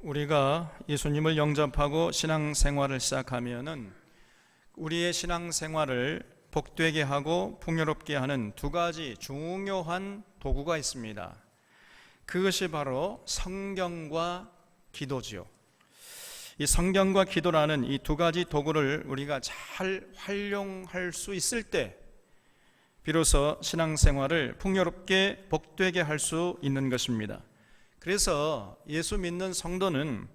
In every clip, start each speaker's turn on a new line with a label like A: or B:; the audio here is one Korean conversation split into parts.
A: 우리가 예수님을 영접하고 신앙생활을 시작하면은 우리의 신앙생활을 복되게 하고 풍요롭게 하는 두 가지 중요한 도구가 있습니다. 그것이 바로 성경과 기도지요. 이 성경과 기도라는 이 두 가지 도구를 우리가 잘 활용할 수 있을 때 비로소 신앙생활을 풍요롭게 복되게 할 수 있는 것입니다. 그래서 예수 믿는 성도는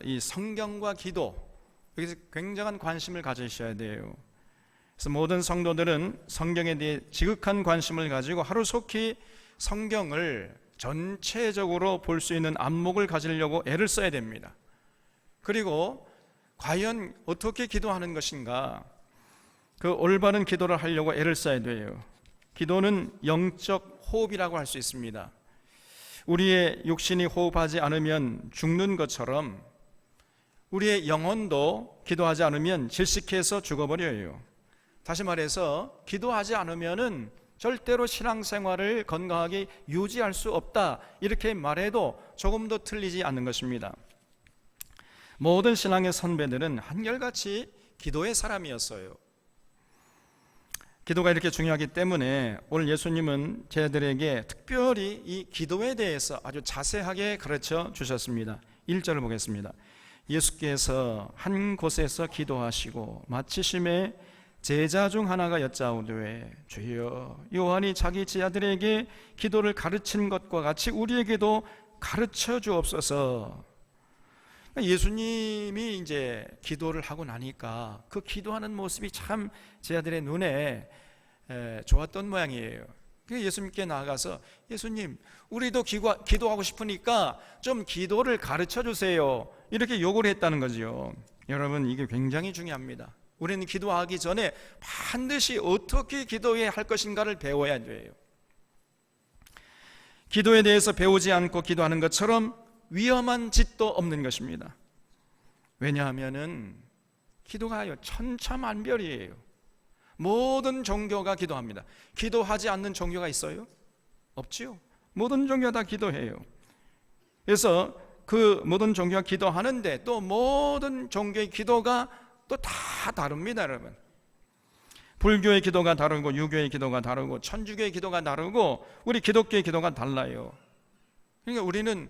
A: 이 성경과 기도, 여기서 굉장한 관심을 가지셔야 돼요. 그래서 모든 성도들은 성경에 대해 지극한 관심을 가지고 하루속히 성경을 전체적으로 볼 수 있는 안목을 가지려고 애를 써야 됩니다. 그리고 과연 어떻게 기도하는 것인가, 그 올바른 기도를 하려고 애를 써야 돼요. 기도는 영적 호흡이라고 할 수 있습니다. 우리의 육신이 호흡하지 않으면 죽는 것처럼 우리의 영혼도 기도하지 않으면 질식해서 죽어버려요. 다시 말해서 기도하지 않으면은 절대로 신앙생활을 건강하게 유지할 수 없다, 이렇게 말해도 조금도 틀리지 않는 것입니다. 모든 신앙의 선배들은 한결같이 기도의 사람이었어요. 기도가 이렇게 중요하기 때문에 오늘 예수님은 저희들에게 특별히 이 기도에 대해서 아주 자세하게 가르쳐 주셨습니다. 1절을 보겠습니다. 예수께서 한 곳에서 기도하시고 마치심에 제자 중 하나가 여짜오되 주여, 요한이 자기 제자들에게 기도를 가르친 것과 같이 우리에게도 가르쳐 주옵소서. 예수님이 이제 기도를 하고 나니까 그 기도하는 모습이 참 제자들의 눈에 좋았던 모양이에요. 그래서 예수님께 나아가서 예수님, 우리도 기도하고 싶으니까 좀 기도를 가르쳐 주세요, 이렇게 요구를 했다는 거죠. 여러분, 이게 굉장히 중요합니다. 우리는 기도하기 전에 반드시 어떻게 기도해야 할 것인가를 배워야 돼요. 기도에 대해서 배우지 않고 기도하는 것처럼 위험한 짓도 없는 것입니다. 왜냐하면은 기도가 천차만별이에요. 모든 종교가 기도합니다. 기도하지 않는 종교가 있어요? 없지요. 모든 종교가 다 기도해요. 그래서 그 모든 종교가 기도하는데 또 모든 종교의 기도가 또 다 다릅니다, 여러분. 불교의 기도가 다르고 유교의 기도가 다르고 천주교의 기도가 다르고 우리 기독교의 기도가 달라요. 그러니까 우리는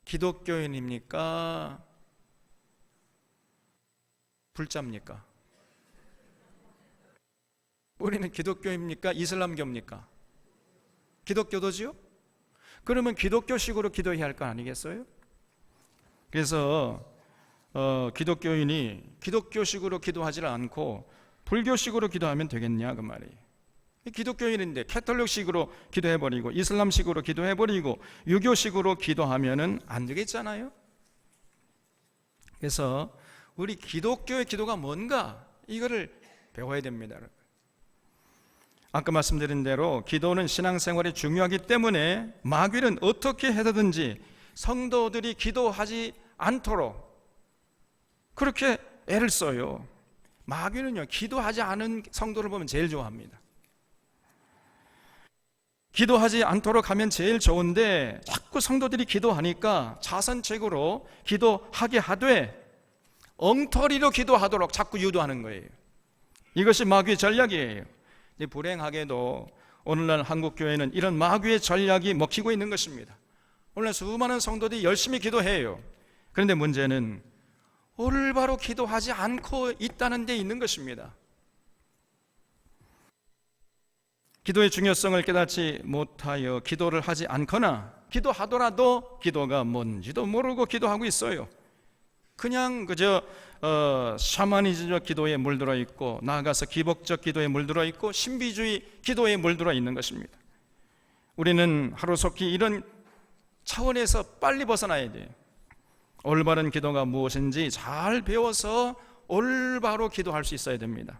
A: 기독교인입니까? 불자입니까? 우리는 기독교입니까? 이슬람교입니까? 기독교도지요? 그러면 기독교식으로 기도해야 할 거 아니겠어요? 그래서 기독교인이 기독교식으로 기도하지 않고 불교식으로 기도하면 되겠냐, 그 말이에요. 기독교인인데 캐톨릭식으로 기도해버리고 이슬람식으로 해버리고 유교식으로 기도하면은 안 되겠잖아요. 그래서 우리 기독교의 기도가 뭔가, 이거를 배워야 됩니다. 아까 말씀드린 대로 기도는 신앙생활이 중요하기 때문에 마귀는 어떻게 해서든지 성도들이 기도하지 않도록 그렇게 애를 써요. 마귀는요, 기도하지 않은 성도를 보면 제일 좋아합니다. 기도하지 않도록 하면 제일 좋은데 자꾸 성도들이 기도하니까 자선책으로 기도하게 하되 엉터리로 기도하도록 자꾸 유도하는 거예요. 이것이 마귀의 전략이에요. 불행하게도 오늘날 한국교회는 이런 마귀의 전략이 먹히고 있는 것입니다. 오늘날 수많은 성도들이 열심히 기도해요. 그런데 문제는 올바로 기도하지 않고 있다는 데 있는 것입니다. 기도의 중요성을 깨닫지 못하여 기도를 하지 않거나 기도하더라도 기도가 뭔지도 모르고 기도하고 있어요. 그냥 그저 샤머니즘적 기도에 물들어 있고 나아가서 기복적 기도에 물들어 있고 신비주의 기도에 물들어 있는 것입니다. 우리는 하루속히 이런 차원에서 빨리 벗어나야 돼요. 올바른 기도가 무엇인지 잘 배워서 올바로 기도할 수 있어야 됩니다.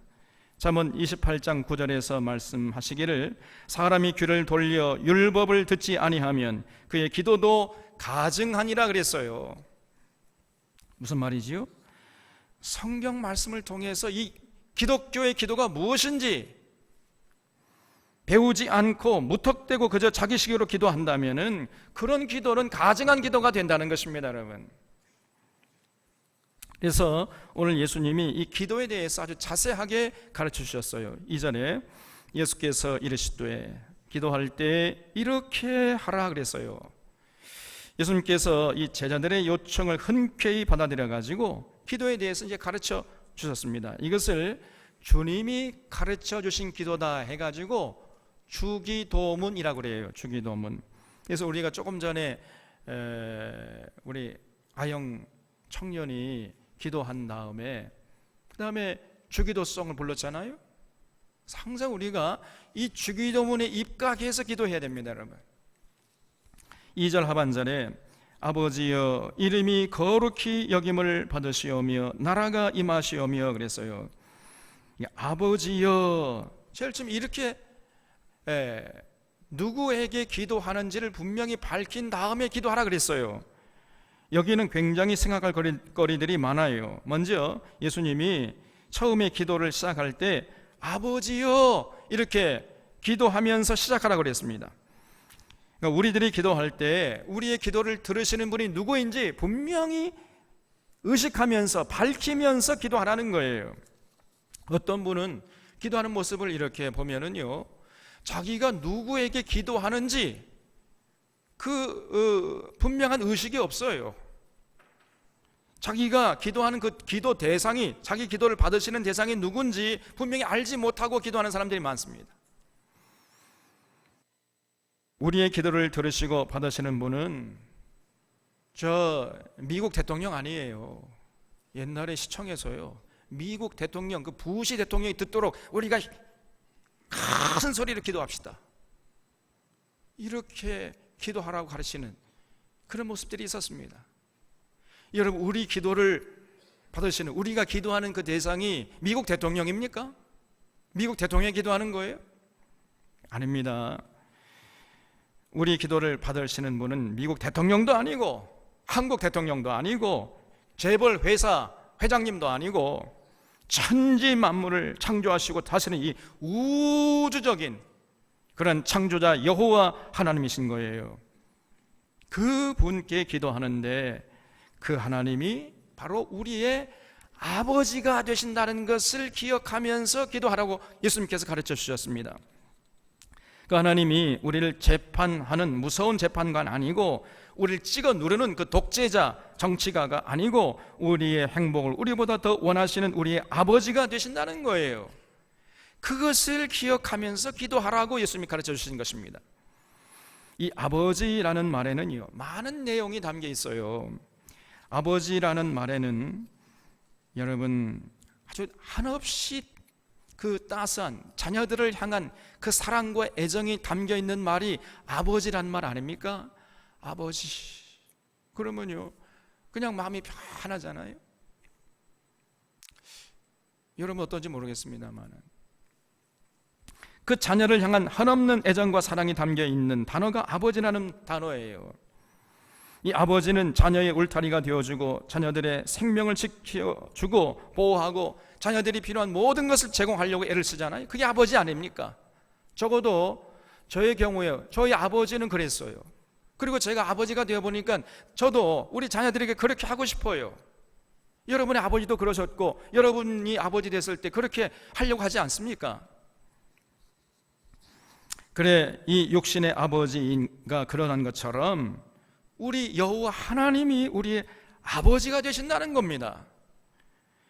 A: 잠언 28장 9절에서 말씀하시기를 사람이 귀를 돌려 율법을 듣지 아니하면 그의 기도도 가증하니라 그랬어요. 무슨 말이지요? 성경 말씀을 통해서 이 기독교의 기도가 무엇인지 배우지 않고 무턱대고 그저 자기식으로 기도한다면은 그런 기도는 가증한 기도가 된다는 것입니다, 여러분. 그래서 오늘 예수님이 이 기도에 대해서 아주 자세하게 가르쳐 주셨어요. 2절에 예수께서 이르시되 기도할 때 이렇게 하라 그랬어요. 예수님께서 이 제자들의 요청을 흔쾌히 받아들여 가지고 기도에 대해서 이제 가르쳐 주셨습니다. 이것을 주님이 가르쳐 주신 기도다 해가지고 주기도문이라고 그래요. 주기도문. 그래서 우리가 조금 전에 우리 아영 청년이 기도한 다음에 그 다음에 주기도송을 불렀잖아요. 항상 우리가 이 주기도문에 입각해서 기도해야 됩니다, 여러분. 2절 하반절에 아버지여 이름이 거룩히 여김을 받으시오며 나라가 임하시오며 그랬어요. 아버지여, 제일 처음 이렇게 누구에게 기도하는지를 분명히 밝힌 다음에 기도하라 그랬어요. 여기는 굉장히 생각할 거리들이 많아요. 먼저 예수님이 처음에 기도를 시작할 때 아버지여 이렇게 기도하면서 시작하라고 그랬습니다. 그러니까 우리들이 기도할 때 우리의 기도를 들으시는 분이 누구인지 분명히 의식하면서 밝히면서 기도하라는 거예요. 어떤 분은 기도하는 모습을 이렇게 보면은요, 자기가 누구에게 기도하는지 분명한 의식이 없어요. 자기가 기도하는 그 기도 대상이, 자기 기도를 받으시는 대상이 누군지 분명히 알지 못하고 기도하는 사람들이 많습니다. 우리의 기도를 들으시고 받으시는 분은 저 미국 대통령 아니에요. 옛날에 시청에서요, 미국 대통령, 그 부시 대통령이 듣도록 우리가 큰 소리로 기도합시다, 이렇게 기도하라고 가르치는 그런 모습들이 있었습니다. 여러분, 우리 기도를 받으시는, 우리가 기도하는 그 대상이 미국 대통령입니까? 미국 대통령이 기도하는 거예요? 아닙니다. 우리 기도를 받으시는 분은 미국 대통령도 아니고 한국 대통령도 아니고 재벌 회사 회장님도 아니고 천지 만물을 창조하시고 다스리는 이 우주적인 그런 창조자 여호와 하나님이신 거예요. 그 분께 기도하는데 그 하나님이 바로 우리의 아버지가 되신다는 것을 기억하면서 기도하라고 예수님께서 가르쳐 주셨습니다. 그 하나님이 우리를 재판하는 무서운 재판관 아니고 우리를 찍어 누르는 그 독재자 정치가가 아니고 우리의 행복을 우리보다 더 원하시는 우리의 아버지가 되신다는 거예요. 그것을 기억하면서 기도하라고 예수님이 가르쳐 주신 것입니다. 이 아버지라는 말에는요, 많은 내용이 담겨 있어요. 아버지라는 말에는 여러분 아주 한없이 그 따스한 자녀들을 향한 그 사랑과 애정이 담겨 있는 말이 아버지란 말 아닙니까? 아버지 그러면요 그냥 마음이 편하잖아요. 여러분 어떤지 모르겠습니다만 그 자녀를 향한 한없는 애정과 사랑이 담겨 있는 단어가 아버지라는 단어예요. 이 아버지는 자녀의 울타리가 되어주고 자녀들의 생명을 지켜주고 보호하고 자녀들이 필요한 모든 것을 제공하려고 애를 쓰잖아요. 그게 아버지 아닙니까? 적어도 저의 경우에 저희 아버지는 그랬어요. 그리고 제가 아버지가 되어보니까 저도 우리 자녀들에게 그렇게 하고 싶어요. 여러분의 아버지도 그러셨고 여러분이 아버지 됐을 때 그렇게 하려고 하지 않습니까? 그래, 이 육신의 아버지가 그러한 것처럼 우리 여호와 하나님이 우리의 아버지가 되신다는 겁니다.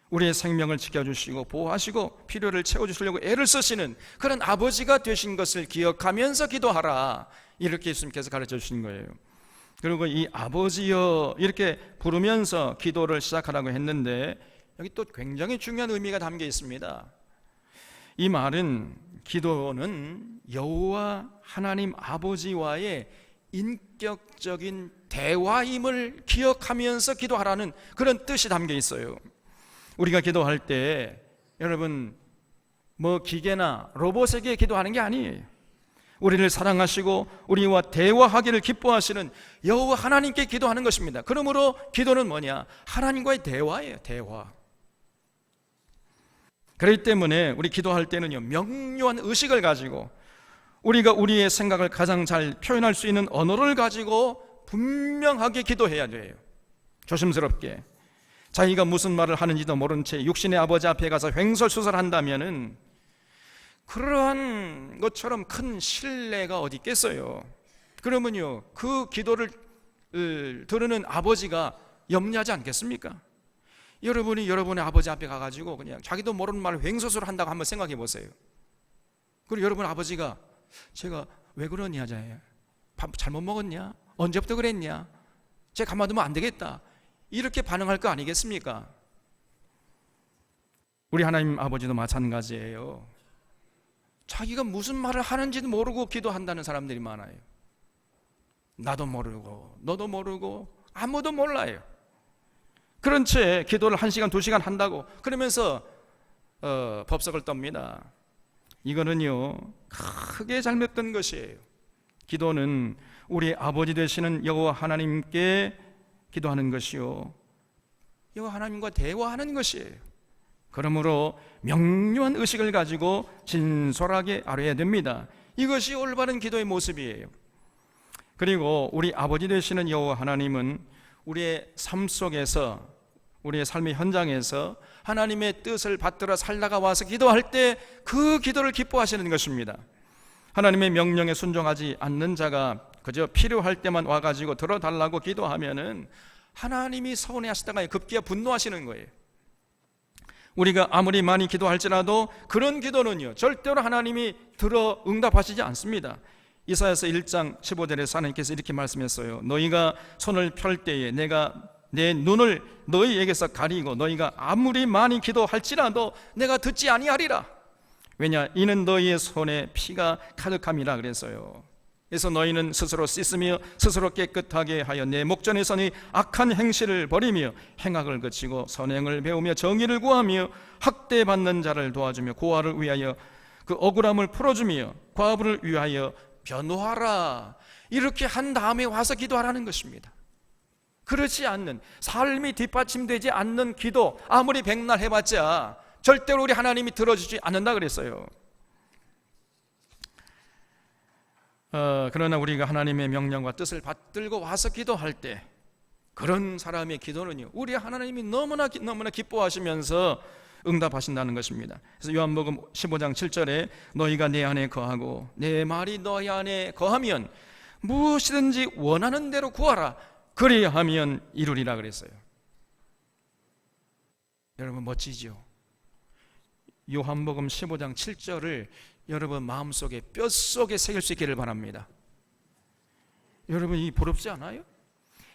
A: 우리의 생명을 지켜주시고 보호하시고 필요를 채워주시려고 애를 쓰시는 그런 아버지가 되신 것을 기억하면서 기도하라, 이렇게 예수님께서 가르쳐 주신 거예요. 그리고 이 아버지여 이렇게 부르면서 기도를 시작하라고 했는데 여기 또 굉장히 중요한 의미가 담겨 있습니다. 이 말은 기도는 여호와 하나님 아버지와의 인격적인 대화임을 기억하면서 기도하라는 그런 뜻이 담겨 있어요. 우리가 기도할 때 여러분 뭐 기계나 로봇에게 기도하는 게 아니에요. 우리를 사랑하시고 우리와 대화하기를 기뻐하시는 여호와 하나님께 기도하는 것입니다. 그러므로 기도는 뭐냐? 하나님과의 대화예요. 대화. 그렇기 때문에 우리 기도할 때는요 명료한 의식을 가지고 우리가 우리의 생각을 가장 잘 표현할 수 있는 언어를 가지고 분명하게 기도해야 돼요. 조심스럽게. 자기가 무슨 말을 하는지도 모른 채 육신의 아버지 앞에 가서 횡설수설한다면은 그러한 것처럼 큰 신뢰가 어디 있겠어요. 그러면요, 그 기도를 들으는 아버지가 염려하지 않겠습니까? 여러분이 여러분의 아버지 앞에 가가지고 그냥 자기도 모르는 말을 횡설수설 한다고 한번 생각해 보세요. 그리고 여러분 아버지가 제가 왜 그러냐, 밥 잘못 먹었냐, 언제부터 그랬냐, 제가 가만두면 안 되겠다, 이렇게 반응할 거 아니겠습니까? 우리 하나님 아버지도 마찬가지예요. 자기가 무슨 말을 하는지도 모르고 기도한다는 사람들이 많아요. 나도 모르고 너도 모르고 아무도 몰라요. 그런 채 기도를 1시간 2시간 한다고 그러면서 법석을 떱니다. 이거는요 크게 잘못된 것이에요. 기도는 우리 아버지 되시는 여호와 하나님께 기도하는 것이요, 여호와 하나님과 대화하는 것이에요. 그러므로 명료한 의식을 가지고 진솔하게 아뢰야 됩니다. 이것이 올바른 기도의 모습이에요. 그리고 우리 아버지 되시는 여호와 하나님은 우리의 삶 속에서, 우리의 삶의 현장에서 하나님의 뜻을 받들어 살다가 와서 기도할 때 그 기도를 기뻐하시는 것입니다. 하나님의 명령에 순종하지 않는 자가 그저 필요할 때만 와가지고 들어달라고 기도하면은 하나님이 서운해하시다가 급기야 분노하시는 거예요. 우리가 아무리 많이 기도할지라도 그런 기도는요 절대로 하나님이 들어 응답하시지 않습니다. 이사야서 1장 15절에서 하나님께서 이렇게 말씀했어요. 너희가 손을 펼 때에 내가 내 눈을 너희에게서 가리고 너희가 아무리 많이 기도할지라도 내가 듣지 아니하리라. 왜냐, 이는 너희의 손에 피가 가득함이라 그랬어요. 그래서 너희는 스스로 씻으며 스스로 깨끗하게 하여 내 목전에서 네 악한 행실을 버리며 행악을 그치고 선행을 배우며 정의를 구하며 학대받는 자를 도와주며 고아를 위하여 그 억울함을 풀어주며 과부를 위하여 변호하라. 이렇게 한 다음에 와서 기도하라는 것입니다. 그렇지 않는, 삶이 뒷받침되지 않는 기도 아무리 백날 해봤자 절대로 우리 하나님이 들어주지 않는다 그랬어요. 그러나 우리가 하나님의 명령과 뜻을 받들고 와서 기도할 때 그런 사람의 기도는요 우리 하나님이 너무나 기뻐하시면서 응답하신다는 것입니다. 그래서 요한복음 15장 7절에 너희가 내 안에 거하고 내 말이 너희 안에 거하면 무엇이든지 원하는 대로 구하라. 그리하면 이루리라 그랬어요. 여러분 멋지죠? 요한복음 15장 7절을 여러분 마음속에 뼛속에 새길 수 있기를 바랍니다. 여러분 이 부럽지 않아요?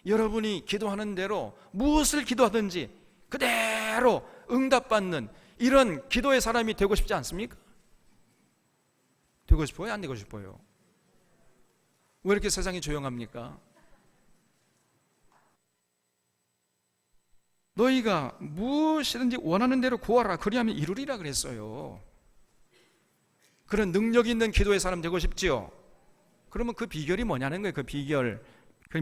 A: 여러분이 기도하는 대로 무엇을 기도하든지 그대로 응답받는 이런 기도의 사람이 되고 싶지 않습니까? 되고 싶어요? 안 되고 싶어요? 왜 이렇게 세상이 조용합니까? 너희가 무엇이든지 원하는 대로 구하라. 그리하면 이루리라 그랬어요. 그런 능력 있는 기도의 사람 되고 싶지요? 그러면 그 비결이 뭐냐는 거예요. 그 비결. 그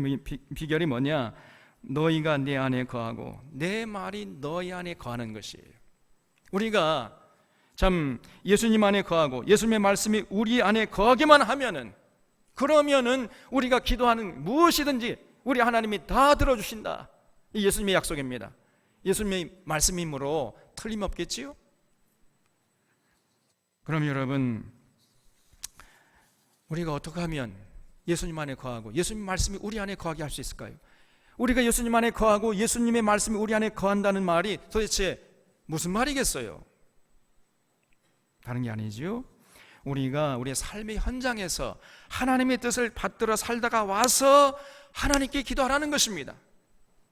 A: 비결이 뭐냐? 너희가 내 안에 거하고 내 말이 너희 안에 거하는 것이에요. 우리가 참 예수님 안에 거하고 예수님의 말씀이 우리 안에 거하기만 하면은, 그러면은 우리가 기도하는 무엇이든지 우리 하나님이 다 들어주신다. 이 예수님의 약속입니다. 예수님의 말씀이므로 틀림없겠지요? 그럼 여러분, 우리가 어떻게 하면 예수님 안에 거하고 예수님 말씀이 우리 안에 거하게 할 수 있을까요? 우리가 예수님 안에 거하고 예수님의 말씀이 우리 안에 거한다는 말이 도대체 무슨 말이겠어요? 다른 게 아니지요. 우리가 우리의 삶의 현장에서 하나님의 뜻을 받들어 살다가 와서 하나님께 기도하라는 것입니다.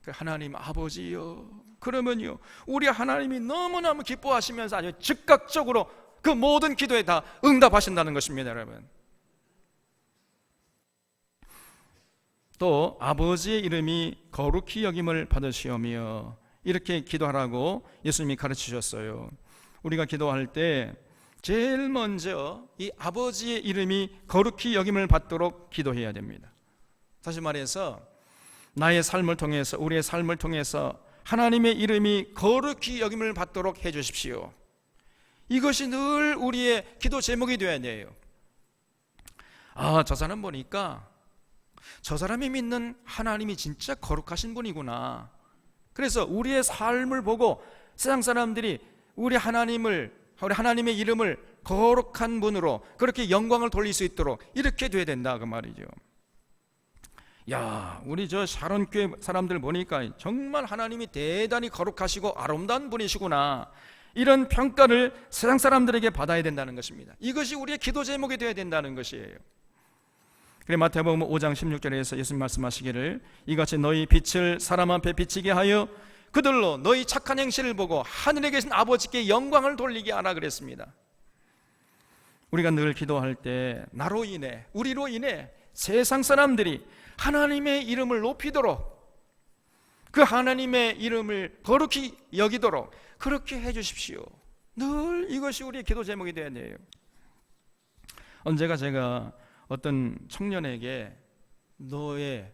A: 하나님 아버지요, 그러면요 우리 하나님이 너무너무 기뻐하시면서 아주 즉각적으로 그 모든 기도에 다 응답하신다는 것입니다. 여러분, 또 아버지의 이름이 거룩히 여김을 받으시오며 이렇게 기도하라고 예수님이 가르치셨어요. 우리가 기도할 때 제일 먼저 이 아버지의 이름이 거룩히 여김을 받도록 기도해야 됩니다. 다시 말해서 나의 삶을 통해서, 우리의 삶을 통해서 하나님의 이름이 거룩히 여김을 받도록 해 주십시오. 이것이 늘 우리의 기도 제목이 되어야 돼요. 저 사람 보니까 저 사람이 믿는 하나님이 진짜 거룩하신 분이구나. 그래서 우리의 삶을 보고 세상 사람들이 우리 하나님의 이름을 거룩한 분으로 그렇게 영광을 돌릴 수 있도록 이렇게 돼야 된다 그 말이죠. 우리 저 샤론교회 사람들 보니까 정말 하나님이 대단히 거룩하시고 아름다운 분이시구나, 이런 평가를 세상 사람들에게 받아야 된다는 것입니다. 이것이 우리의 기도 제목이 되어야 된다는 것이에요. 그래 마태복음 5장 16절에서 예수님 말씀하시기를 이같이 너희 빛을 사람 앞에 비치게 하여 그들로 너희 착한 행실을 보고 하늘에 계신 아버지께 영광을 돌리게 하라 그랬습니다. 우리가 늘 기도할 때 나로 인해, 우리로 인해 세상 사람들이 하나님의 이름을 높이도록, 그 하나님의 이름을 거룩히 여기도록 그렇게 해주십시오. 늘 이것이 우리의 기도 제목이 되어야 돼요. 언제가 제가 어떤 청년에게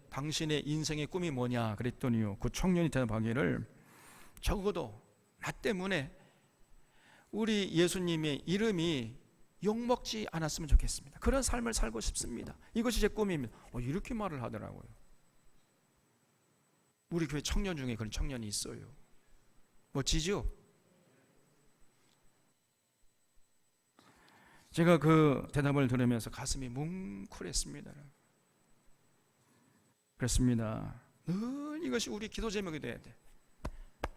A: 당신의 인생의 꿈이 뭐냐 그랬더니요, 그 청년이 대답하기를 적어도 나 때문에 우리 예수님의 이름이 욕먹지 않았으면 좋겠습니다. 그런 삶을 살고 싶습니다. 이것이 제 꿈입니다. 이렇게 말을 하더라고요. 우리 교회 청년 중에 그런 청년이 있어요. 멋지죠? 제가 그 대답을 들으면서 가슴이 뭉클했습니다. 그렇습니다. 늘 이것이 우리 기도 제목이 돼야 돼.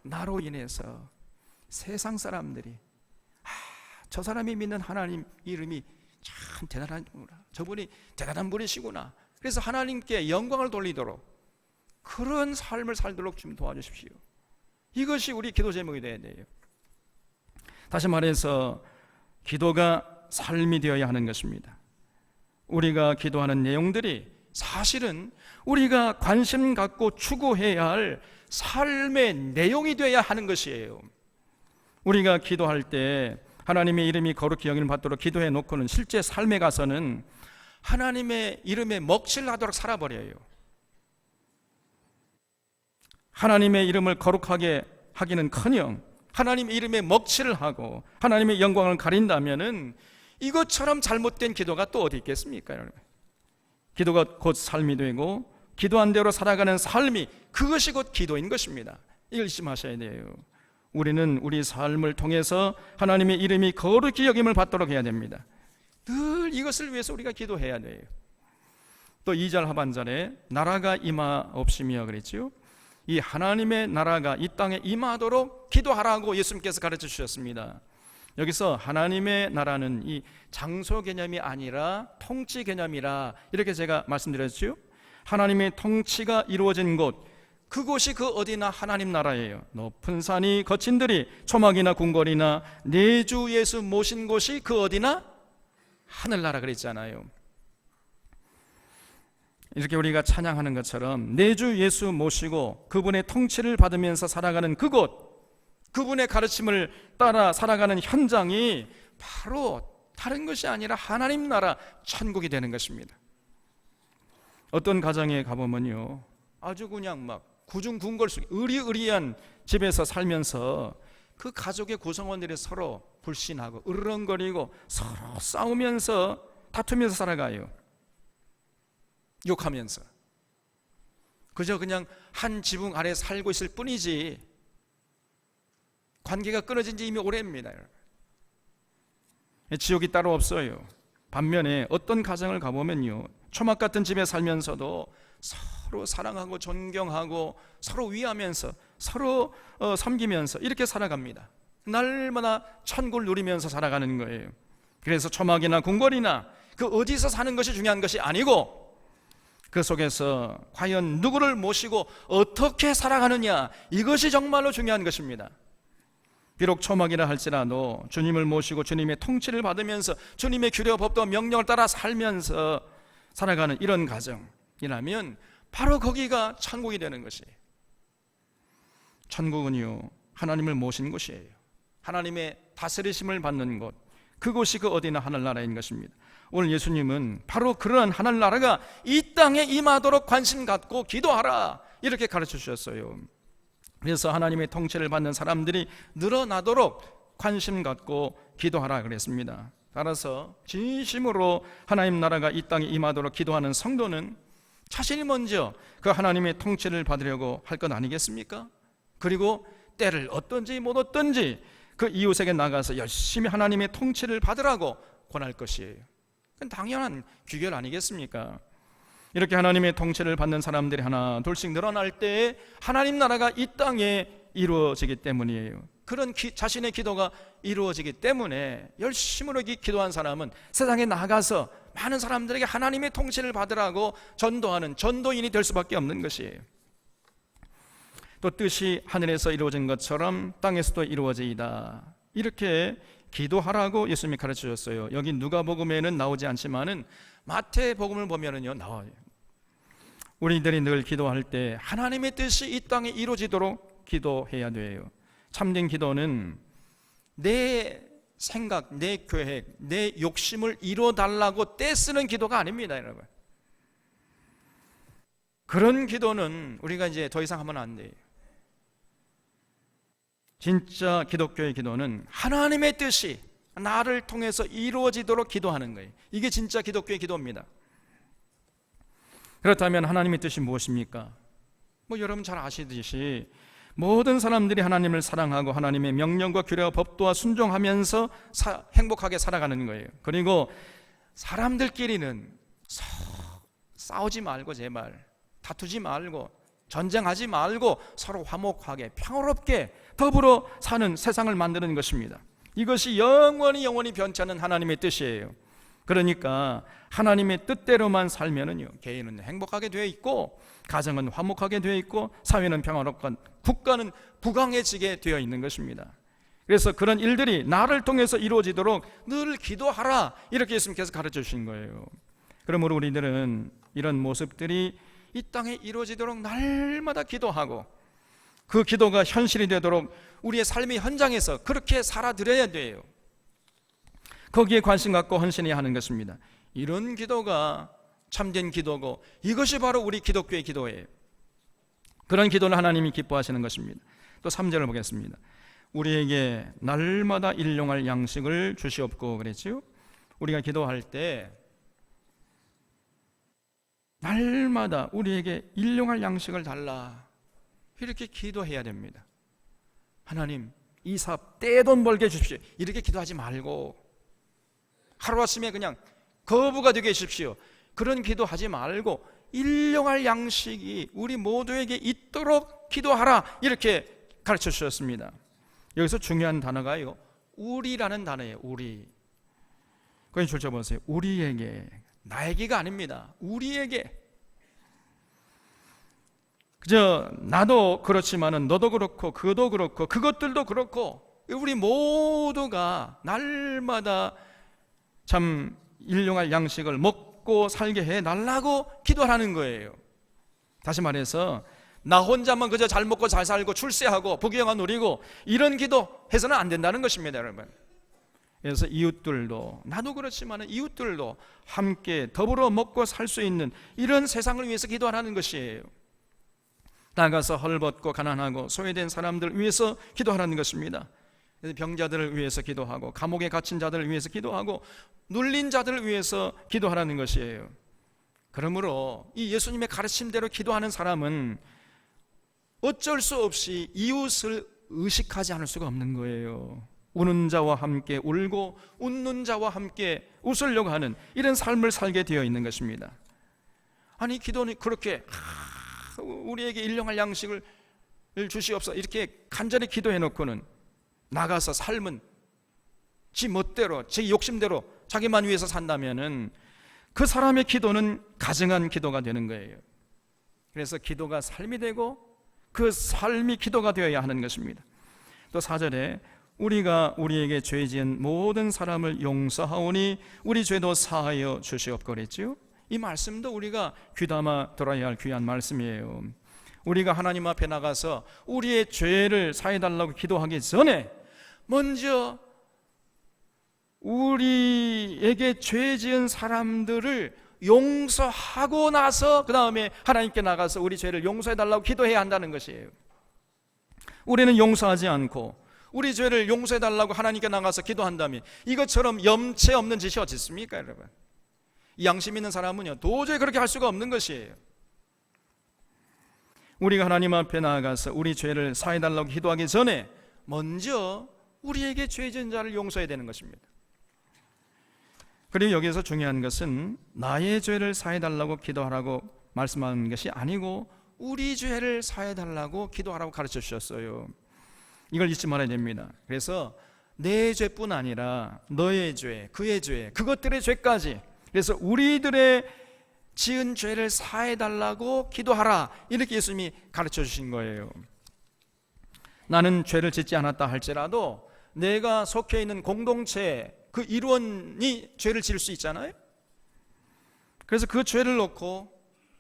A: 나로 인해서 세상 사람들이 저 사람이 믿는 하나님 이름이 참 대단하구나, 저분이 대단한 분이시구나, 그래서 하나님께 영광을 돌리도록 그런 삶을 살도록 좀 도와주십시오. 이것이 우리 기도 제목이 돼야 돼요. 다시 말해서 기도가 삶이 되어야 하는 것입니다. 우리가 기도하는 내용들이 사실은 우리가 관심 갖고 추구해야 할 삶의 내용이 되어야 하는 것이에요. 우리가 기도할 때 하나님의 이름이 거룩히 여김을 받도록 기도해 놓고는 실제 삶에 가서는 하나님의 이름에 먹칠하도록 살아버려요. 하나님의 이름을 거룩하게 하기는커녕 하나님의 이름에 먹칠을 하고 하나님의 영광을 가린다면은 이것처럼 잘못된 기도가 또 어디 있겠습니까, 여러분? 기도가 곧 삶이 되고 기도한 대로 살아가는 삶이, 그것이 곧 기도인 것입니다. 이걸 심하셔야 돼요. 우리는 우리 삶을 통해서 하나님의 이름이 거룩히 여김을 받도록 해야 됩니다. 늘 이것을 위해서 우리가 기도해야 돼요. 또 2절 하반절에 나라가 임하옵시며 그랬지요. 이 하나님의 나라가 이 땅에 임하도록 기도하라고 예수님께서 가르쳐 주셨습니다. 여기서 하나님의 나라는 이 장소 개념이 아니라 통치 개념이라 이렇게 제가 말씀드렸죠. 하나님의 통치가 이루어진 곳, 그곳이 그 어디나 하나님 나라예요. 높은 산이 거친 들이 초막이나 궁궐이나 내주 예수 모신 곳이 그 어디나 하늘나라 그랬잖아요. 이렇게 우리가 찬양하는 것처럼 내주 예수 모시고 그분의 통치를 받으면서 살아가는 그곳, 그분의 가르침을 따라 살아가는 현장이 바로 다른 것이 아니라 하나님 나라 천국이 되는 것입니다. 어떤 가정에 가보면요, 아주 그냥 막 구중궁궐 속 의리의리한 집에서 살면서 그 가족의 구성원들이 서로 불신하고 으르렁거리고 서로 싸우면서 다투면서 살아가요. 욕하면서 그저 그냥 한 지붕 아래 살고 있을 뿐이지 관계가 끊어진 지 이미 오래입니다. 지옥이 따로 없어요. 반면에 어떤 가정을 가보면요, 초막 같은 집에 살면서도 서로 사랑하고 존경하고 서로 위하면서 서로 섬기면서 이렇게 살아갑니다. 날마다 천국을 누리면서 살아가는 거예요. 그래서 초막이나 궁궐이나 그 어디서 사는 것이 중요한 것이 아니고 그 속에서 과연 누구를 모시고 어떻게 살아가느냐, 이것이 정말로 중요한 것입니다. 비록 초막이라 할지라도 주님을 모시고 주님의 통치를 받으면서 주님의 규례와 법도와 명령을 따라 살면서 살아가는 이런 가정이라면 바로 거기가 천국이 되는 것이에요. 천국은요, 하나님을 모신 곳이에요. 하나님의 다스리심을 받는 곳, 그곳이 그 어디나 하늘나라인 것입니다. 오늘 예수님은 바로 그러한 하늘나라가 이 땅에 임하도록 관심 갖고 기도하라, 이렇게 가르쳐 주셨어요. 그래서 하나님의 통치를 받는 사람들이 늘어나도록 관심 갖고 기도하라 그랬습니다. 따라서 진심으로 하나님 나라가 이 땅에 임하도록 기도하는 성도는 자신이 먼저 그 하나님의 통치를 받으려고 할 것 아니겠습니까? 그리고 때를 어떤지 못 어떤지 그 이웃에게 나가서 열심히 하나님의 통치를 받으라고 권할 것이에요. 그건 당연한 귀결 아니겠습니까? 이렇게 하나님의 통치를 받는 사람들이 하나 둘씩 늘어날 때에 하나님 나라가 이 땅에 이루어지기 때문이에요. 그런 자신의 기도가 이루어지기 때문에 열심으로 기도한 사람은 세상에 나가서 많은 사람들에게 하나님의 통치를 받으라고 전도하는 전도인이 될 수밖에 없는 것이에요. 또 뜻이 하늘에서 이루어진 것처럼 땅에서도 이루어지이다. 이렇게 기도하라고 예수님이 가르쳐 주셨어요. 여기 누가복음에는 나오지 않지만은 마태복음을 보면은요 나와요. 우리들이 늘 기도할 때 하나님의 뜻이 이 땅에 이루어지도록 기도해야 돼요. 참된 기도는 내 생각, 내 계획, 내 욕심을 이루어달라고 떼쓰는 기도가 아닙니다, 여러분. 그런 기도는 우리가 이제 더 이상 하면 안 돼요. 진짜 기독교의 기도는 하나님의 뜻이 나를 통해서 이루어지도록 기도하는 거예요. 이게 진짜 기독교의 기도입니다. 그렇다면 하나님의 뜻이 무엇입니까? 여러분 잘 아시듯이 모든 사람들이 하나님을 사랑하고 하나님의 명령과 규례와 법도와 순종하면서 행복하게 살아가는 거예요. 그리고 사람들끼리는 싸우지 말고 제발 다투지 말고 전쟁하지 말고 서로 화목하게 평화롭게 더불어 사는 세상을 만드는 것입니다. 이것이 영원히 변치 않는 하나님의 뜻이에요. 그러니까 하나님의 뜻대로만 살면은요 개인은 행복하게 되어 있고 가정은 화목하게 되어 있고 사회는 평화롭고 국가는 부강해지게 되어 있는 것입니다. 그래서 그런 일들이 나를 통해서 이루어지도록 늘 기도하라 이렇게 예수님께서 가르쳐 주신 거예요. 그러므로 우리들은 이런 모습들이 이 땅에 이루어지도록 날마다 기도하고 그 기도가 현실이 되도록 우리의 삶의 현장에서 그렇게 살아드려야 돼요. 거기에 관심 갖고 헌신해야 하는 것입니다. 이런 기도가 참된 기도고 이것이 바로 우리 기독교의 기도예요. 그런 기도를 하나님이 기뻐하시는 것입니다. 또 3절을 보겠습니다. 우리에게 날마다 일용할 양식을 주시옵고 그랬지요. 우리가 기도할 때 날마다 우리에게 일용할 양식을 달라 이렇게 기도해야 됩니다. 하나님 이 사업 떼돈 벌게 해주십시오 이렇게 기도하지 말고 하루아침에 그냥 거부가 되게 해주십시오 그런 기도하지 말고 일용할 양식이 우리 모두에게 있도록 기도하라 이렇게 가르쳐 주셨습니다. 여기서 중요한 단어가요 우리라는 단어예요. 우리. 그건 줄쳐 보세요. 우리에게, 나에게가 아닙니다. 우리에게. 그저 나도 그렇지만은 너도 그렇고 그도 그렇고 그것들도 그렇고 우리 모두가 날마다 참 일용할 양식을 먹고 살게 해달라고 기도하는 거예요. 다시 말해서 나 혼자만 그저 잘 먹고 잘 살고 출세하고 부귀영화 누리고 이런 기도 해서는 안 된다는 것입니다, 여러분. 그래서 이웃들도, 나도 그렇지만 이웃들도 함께 더불어 먹고 살 수 있는 이런 세상을 위해서 기도하라는 것이에요. 나가서 헐벗고 가난하고 소외된 사람들 위해서 기도하라는 것입니다. 그래서 병자들을 위해서 기도하고 감옥에 갇힌 자들을 위해서 기도하고 눌린 자들을 위해서 기도하라는 것이에요. 그러므로 이 예수님의 가르침대로 기도하는 사람은 어쩔 수 없이 이웃을 의식하지 않을 수가 없는 거예요. 우는 자와 함께 울고 웃는 자와 함께 웃으려고 하는 이런 삶을 살게 되어 있는 것입니다. 아니 기도는 그렇게 우리에게 일용할 양식을 주시옵소서 이렇게 간절히 기도해 놓고는 나가서 삶은 지 멋대로 제 욕심대로 자기만 위해서 산다면은 그 사람의 기도는 가증한 기도가 되는 거예요. 그래서 기도가 삶이 되고 그 삶이 기도가 되어야 하는 것입니다. 또 4절에 우리가 우리에게 죄 지은 모든 사람을 용서하오니 우리 죄도 사하여 주시옵고 그랬지요. 이 말씀도 우리가 귀담아 들어야 할 귀한 말씀이에요. 우리가 하나님 앞에 나가서 우리의 죄를 사해달라고 기도하기 전에 먼저 우리에게 죄 지은 사람들을 용서하고 나서 그 다음에 하나님께 나가서 우리 죄를 용서해달라고 기도해야 한다는 것이에요. 우리는 용서하지 않고 우리 죄를 용서해 달라고 하나님께 나가서 기도한다면 이것처럼 염치 없는 짓이 어디 있습니까, 여러분? 양심 있는 사람은요 도저히 그렇게 할 수가 없는 것이에요. 우리가 하나님 앞에 나아가서 우리 죄를 사해 달라고 기도하기 전에 먼저 우리에게 죄 지은 자를 용서해야 되는 것입니다. 그리고 여기서 중요한 것은 나의 죄를 사해 달라고 기도하라고 말씀하는 것이 아니고 우리 죄를 사해 달라고 기도하라고 가르쳐 주셨어요. 이걸 잊지 말아야 됩니다. 그래서 내 죄뿐 아니라 너의 죄, 그의 죄, 그것들의 죄까지, 그래서 우리들의 지은 죄를 사해 달라고 기도하라, 이렇게 예수님이 가르쳐 주신 거예요. 나는 죄를 짓지 않았다 할지라도 내가 속해 있는 공동체 그 일원이 죄를 지을 수 있잖아요. 그래서 그 죄를 놓고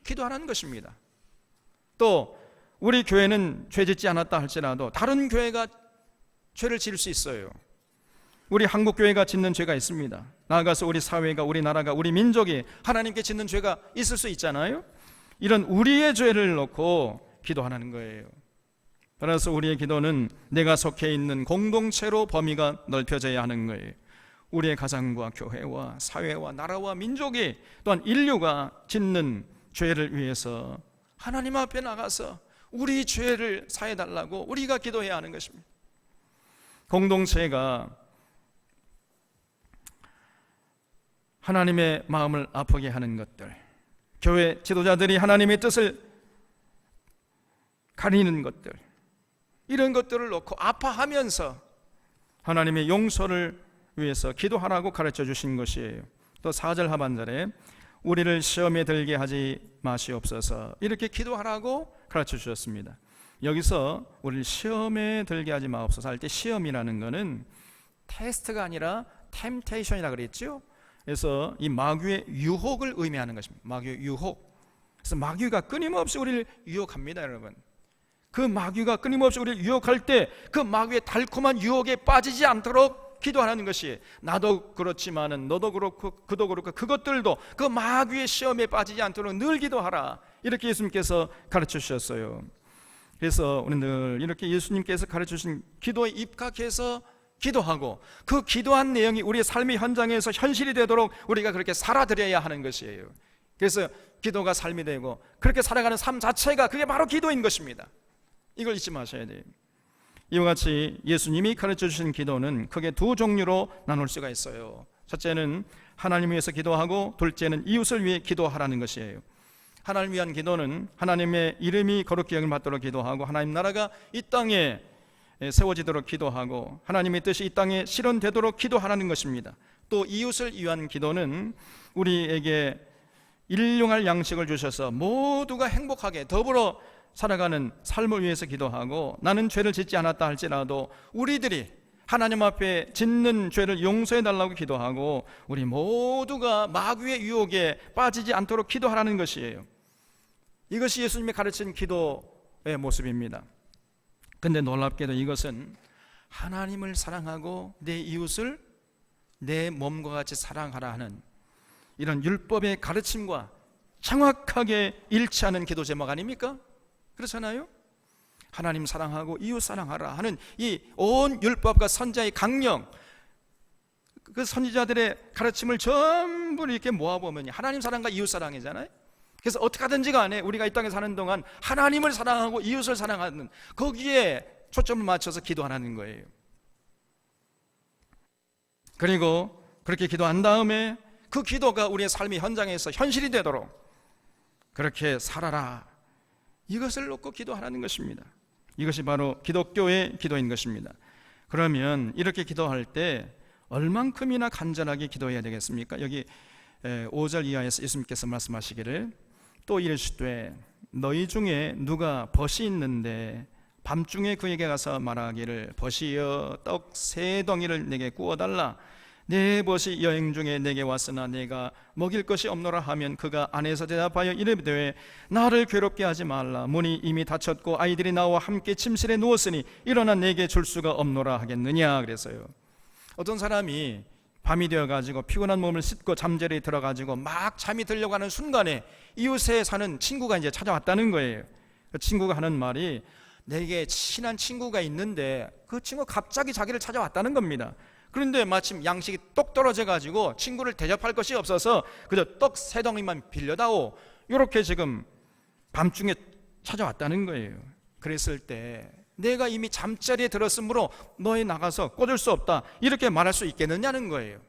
A: 기도하라는 것입니다. 또 우리 교회는 죄 짓지 않았다 할지라도 다른 교회가 죄를 지을 수 있어요. 우리 한국교회가 짓는 죄가 있습니다. 나아가서 우리 사회가, 우리 나라가, 우리 민족이 하나님께 짓는 죄가 있을 수 있잖아요. 이런 우리의 죄를 놓고 기도하는 거예요. 따라서 우리의 기도는 내가 속해 있는 공동체로 범위가 넓혀져야 하는 거예요. 우리의 가정과 교회와 사회와 나라와 민족이, 또한 인류가 짓는 죄를 위해서 하나님 앞에 나가서 우리 죄를 사해 달라고 우리가 기도해야 하는 것입니다. 공동체가 하나님의 마음을 아프게 하는 것들, 교회 지도자들이 하나님의 뜻을 가리는 것들, 이런 것들을 놓고 아파하면서 하나님의 용서를 위해서 기도하라고 가르쳐 주신 것이에요. 또 4절 하반절에 우리를 시험에 들게 하지 마시옵소서, 이렇게 기도하라고 가르쳐 주셨습니다. 여기서 우리를 시험에 들게 하지 마옵소서 할 때 시험이라는 것은 테스트가 아니라 템테이션이라 그랬죠. 그래서 이 마귀의 유혹을 의미하는 것입니다. 마귀의 유혹. 그래서 마귀가 끊임없이 우리를 유혹합니다, 여러분. 그 마귀가 끊임없이 우리를 유혹할 때 그 마귀의 달콤한 유혹에 빠지지 않도록 기도하는 것이, 나도 그렇지만은 너도 그렇고 그도 그렇고 그것들도 그 마귀의 시험에 빠지지 않도록 늘 기도하라, 이렇게 예수님께서 가르쳐 주셨어요. 그래서 우리는 늘 이렇게 예수님께서 가르쳐 주신 기도에 입각해서 기도하고 그 기도한 내용이 우리의 삶의 현장에서 현실이 되도록 우리가 그렇게 살아드려야 하는 것이에요. 그래서 기도가 삶이 되고 그렇게 살아가는 삶 자체가 그게 바로 기도인 것입니다. 이걸 잊지 마셔야 돼요. 이와 같이 예수님이 가르쳐 주신 기도는 크게 두 종류로 나눌 수가 있어요. 첫째는 하나님 위해서 기도하고, 둘째는 이웃을 위해 기도하라는 것이에요. 하나님 위한 기도는 하나님의 이름이 거룩히 여김을 받도록 기도하고, 하나님 나라가 이 땅에 세워지도록 기도하고, 하나님의 뜻이 이 땅에 실현되도록 기도하라는 것입니다. 또 이웃을 위한 기도는 우리에게 일용할 양식을 주셔서 모두가 행복하게 더불어 살아가는 삶을 위해서 기도하고, 나는 죄를 짓지 않았다 할지라도 우리들이 하나님 앞에 짓는 죄를 용서해 달라고 기도하고, 우리 모두가 마귀의 유혹에 빠지지 않도록 기도하라는 것이에요. 이것이 예수님이 가르친 기도의 모습입니다. 근데 놀랍게도 이것은 하나님을 사랑하고 내 이웃을 내 몸과 같이 사랑하라 하는 이런 율법의 가르침과 정확하게 일치하는 기도 제목 아닙니까? 그렇잖아요. 하나님 사랑하고 이웃 사랑하라 하는 이 온 율법과 선지자의 강령, 그 선지자들의 가르침을 전부 이렇게 모아보면 하나님 사랑과 이웃 사랑이잖아요. 그래서 어떻게 하든지 간에 우리가 이 땅에 사는 동안 하나님을 사랑하고 이웃을 사랑하는, 거기에 초점을 맞춰서 기도하라는 거예요. 그리고 그렇게 기도한 다음에 그 기도가 우리의 삶의 현장에서 현실이 되도록 그렇게 살아라, 이것을 놓고 기도하라는 것입니다. 이것이 바로 기독교의 기도인 것입니다. 그러면 이렇게 기도할 때 얼만큼이나 간절하게 기도해야 되겠습니까? 여기 5절 이하에서 예수님께서 말씀하시기를, 또 이르시되 너희 중에 누가 벗이 있는데 밤중에 그에게 가서 말하기를 벗이여 떡 3덩이를 내게 구워달라, 내 벗이 여행 중에 내게 왔으나 내가 먹일 것이 없노라 하면 그가 안에서 대답하여 이르되 나를 괴롭게 하지 말라, 문이 이미 닫혔고 아이들이 나와 함께 침실에 누웠으니 일어나 내게 줄 수가 없노라 하겠느냐. 그래서요, 어떤 사람이 밤이 되어가지고 피곤한 몸을 씻고 잠자리에 들어가지고 막 잠이 들려고 하는 순간에 이웃에 사는 친구가 이제 찾아왔다는 거예요. 그 친구가 하는 말이, 내게 친한 친구가 있는데 그 친구 갑자기 자기를 찾아왔다는 겁니다. 그런데 마침 양식이 똑 떨어져 가지고 친구를 대접할 것이 없어서 그저 떡 세 덩이만 빌려다오, 이렇게 지금 밤중에 찾아왔다는 거예요. 그랬을 때 내가 이미 잠자리에 들었으므로 너희 나가서 꽂을 수 없다, 이렇게 말할 수 있겠느냐는 거예요.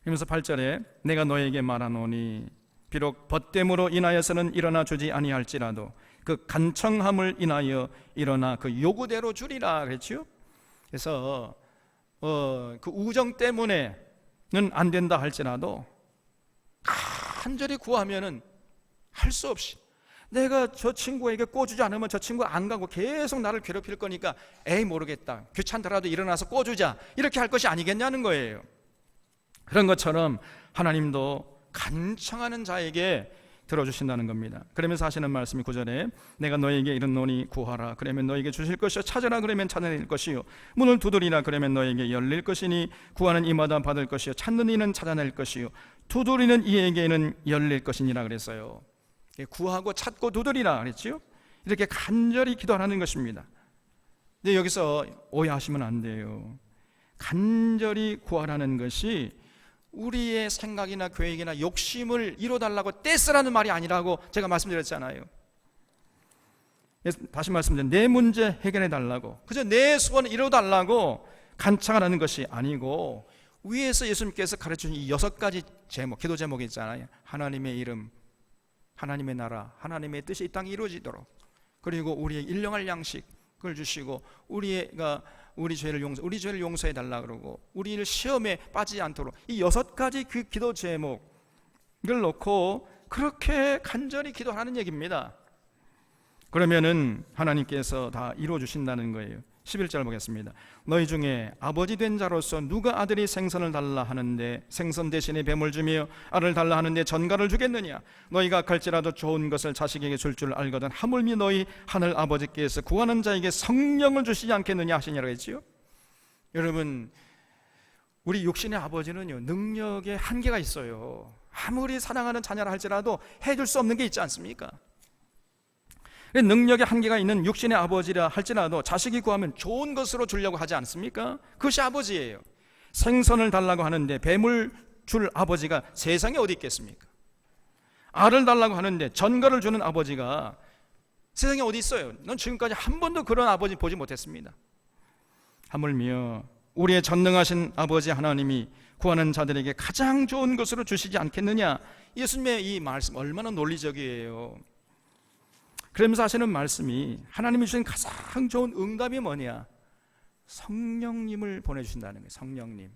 A: 그러면서 8절에 내가 너에게 말하노니 비록 벗됨으로 인하여서는 일어나 주지 아니할지라도 그 간청함을 인하여 일어나 그 요구대로 주리라 그랬죠. 그래서 그 우정 때문에는 안 된다 할지라도 간절히 구하면은 할 수 없이, 내가 저 친구에게 꿔주지 않으면 저 친구가 안 가고 계속 나를 괴롭힐 거니까 에이 모르겠다, 귀찮더라도 일어나서 꿔주자, 이렇게 할 것이 아니겠냐는 거예요. 그런 것처럼 하나님도 간청하는 자에게 들어주신다는 겁니다. 그러면서 하시는 말씀이 9절에 내가 너에게 이르노니 구하라 그러면 너에게 주실 것이요, 찾으라 그러면 찾아낼 것이요, 문을 두드리라 그러면 너에게 열릴 것이니 구하는 이마다 받을 것이요, 찾는 이는 찾아낼 것이요, 두드리는 이에게는 열릴 것이니라 그랬어요. 구하고 찾고 두드리라 그랬죠. 이렇게 간절히 기도하는 것입니다. 근데 여기서 오해하시면 안 돼요. 간절히 구하라는 것이 우리의 생각이나 계획이나 욕심을 이뤄달라고 떼쓰라는 말이 아니라고 제가 말씀드렸잖아요. 다시 말씀드리면 내 문제 해결해 달라고, 그저 내 소원을 이뤄달라고 간청하라는 것이 아니고, 위에서 예수님께서 가르쳐준 이 6가지 제목, 기도 제목이 있잖아요. 하나님의 이름, 하나님의 나라, 하나님의 뜻이 이 땅에 이루어지도록, 그리고 우리의 일용할 양식을 주시고 우리 죄를 용서해 달라 그러고, 우리를 시험에 빠지지 않도록, 이 6가지 그 기도 제목을 놓고 그렇게 간절히 기도하는 얘기입니다. 그러면은 하나님께서 다 이루어 주신다는 거예요. 11절 보겠습니다. 너희 중에 아버지 된 자로서 누가 아들이 생선을 달라 하는데 생선 대신에 뱀을 주며 알을 달라 하는데 전갈을 주겠느냐? 너희가 갈지라도 좋은 것을 자식에게 줄 줄 알거든 하물며 너희 하늘 아버지께서 구하는 자에게 성령을 주시지 않겠느냐 하시냐고 했지요. 여러분, 우리 육신의 아버지는요, 능력에 한계가 있어요. 아무리 사랑하는 자녀라 할지라도 해줄 수 없는 게 있지 않습니까? 능력에 한계가 있는 육신의 아버지라 할지라도 자식이 구하면 좋은 것으로 주려고 하지 않습니까? 그것이 아버지예요. 생선을 달라고 하는데 뱀을 줄 아버지가 세상에 어디 있겠습니까? 알을 달라고 하는데 전갈을 주는 아버지가 세상에 어디 있어요? 넌 지금까지 한 번도 그런 아버지 보지 못했습니다. 하물며 우리의 전능하신 아버지 하나님이 구하는 자들에게 가장 좋은 것으로 주시지 않겠느냐? 예수님의 이 말씀 얼마나 논리적이에요. 그러면서 하시는 말씀이, 하나님이 주신 가장 좋은 응답이 뭐냐? 성령님을 보내주신다는 거예요. 성령님.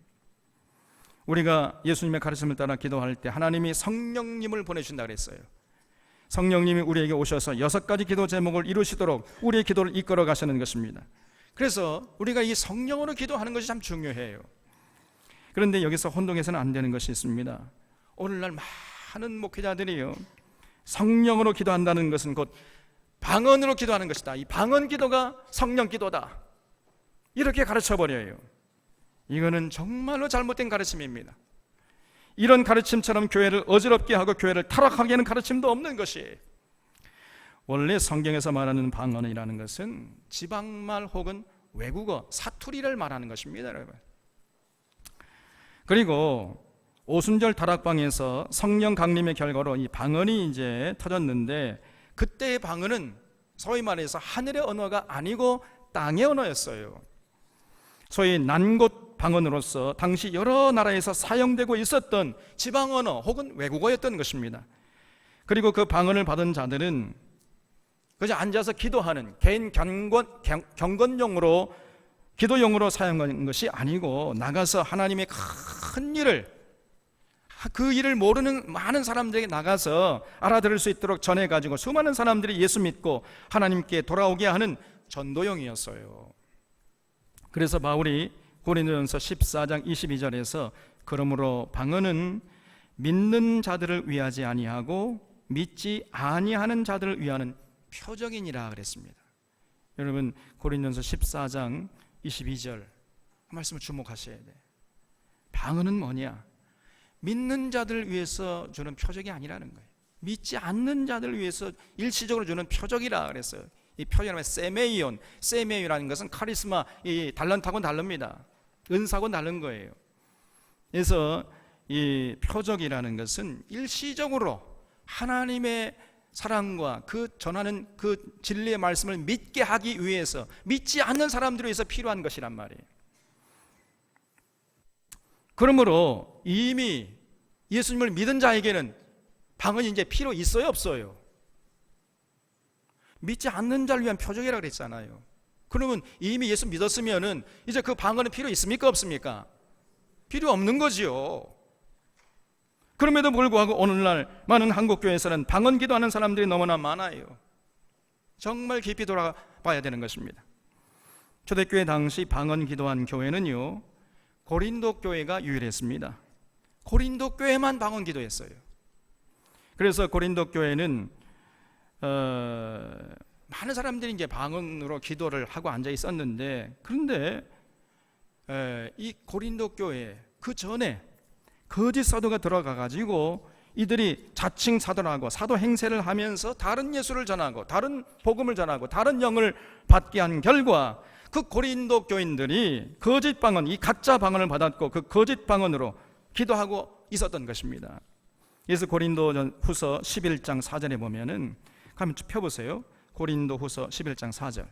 A: 우리가 예수님의 가르침을 따라 기도할 때 하나님이 성령님을 보내주신다 그랬어요. 성령님이 우리에게 오셔서 6가지 기도 제목을 이루시도록 우리의 기도를 이끌어 가시는 것입니다. 그래서 우리가 이 성령으로 기도하는 것이 참 중요해요. 그런데 여기서 혼동해서는 안 되는 것이 있습니다. 오늘날 많은 목회자들이요, 성령으로 기도한다는 것은 곧 방언으로 기도하는 것이다, 이 방언 기도가 성령 기도다, 이렇게 가르쳐버려요. 이거는 정말로 잘못된 가르침입니다. 이런 가르침처럼 교회를 어지럽게 하고 교회를 타락하게 하는 가르침도 없는 것이에요. 원래 성경에서 말하는 방언이라는 것은 지방말 혹은 외국어, 사투리를 말하는 것입니다, 여러분. 그리고 오순절 다락방에서 성령 강림의 결과로 이 방언이 이제 터졌는데, 그때의 방언은 소위 말해서 하늘의 언어가 아니고 땅의 언어였어요. 소위 난곳 방언으로서 당시 여러 나라에서 사용되고 있었던 지방 언어 혹은 외국어였던 것입니다. 그리고 그 방언을 받은 자들은 그저 앉아서 기도하는 개인 경건용으로, 기도용으로 사용하는 것이 아니고 나가서 하나님의 큰 일을, 그 일을 모르는 많은 사람들에게 나가서 알아들을 수 있도록 전해가지고 수많은 사람들이 예수 믿고 하나님께 돌아오게 하는 전도용이었어요. 그래서 바울이 고린도전서 14장 22절에서 그러므로 방언은 믿는 자들을 위하지 아니하고 믿지 아니하는 자들을 위하는 표적이니라 그랬습니다. 여러분, 고린도전서 14장 22절 말씀을 주목하셔야 돼요. 방언은 뭐냐? 믿는 자들을 위해서 주는 표적이 아니라는 거예요. 믿지 않는 자들을 위해서 일시적으로 주는 표적이라 그랬어요. 이 표현하면 세메이라는 것은 카리스마, 이 달란트하고는 다릅니다. 은사하고는 다른 거예요. 그래서 이 표적이라는 것은 일시적으로 하나님의 사랑과 그 전하는 그 진리의 말씀을 믿게 하기 위해서, 믿지 않는 사람들을 위해서 필요한 것이란 말이에요. 그러므로 이미 예수님을 믿은 자에게는 방언이 이제 필요 있어요, 없어요? 믿지 않는 자를 위한 표적이라고 그랬잖아요. 그러면 이미 예수 믿었으면은 이제 그 방언은 필요 있습니까, 없습니까? 필요 없는 거지요. 그럼에도 불구하고 오늘날 많은 한국교회에서는 방언 기도하는 사람들이 너무나 많아요. 정말 깊이 돌아봐야 되는 것입니다. 초대교회 당시 방언 기도한 교회는요, 고린도 교회가 유일했습니다. 고린도 교회만 방언 기도했어요. 그래서 고린도 교회는 많은 사람들이 이제 방언으로 기도를 하고 앉아 있었는데, 그런데 이 고린도 교회 그 전에 거짓 사도가 들어가 가지고 이들이 자칭 사도라고 사도 행세를 하면서 다른 예수를 전하고 다른 복음을 전하고 다른 영을 받게 한 결과 그 고린도 교인들이 거짓 방언, 이 가짜 방언을 받았고 그 거짓 방언으로 기도하고 있었던 것입니다. 그래서 고린도후서 11장 4절에 보면은 한번 펴보세요. 고린도후서 11장 4절,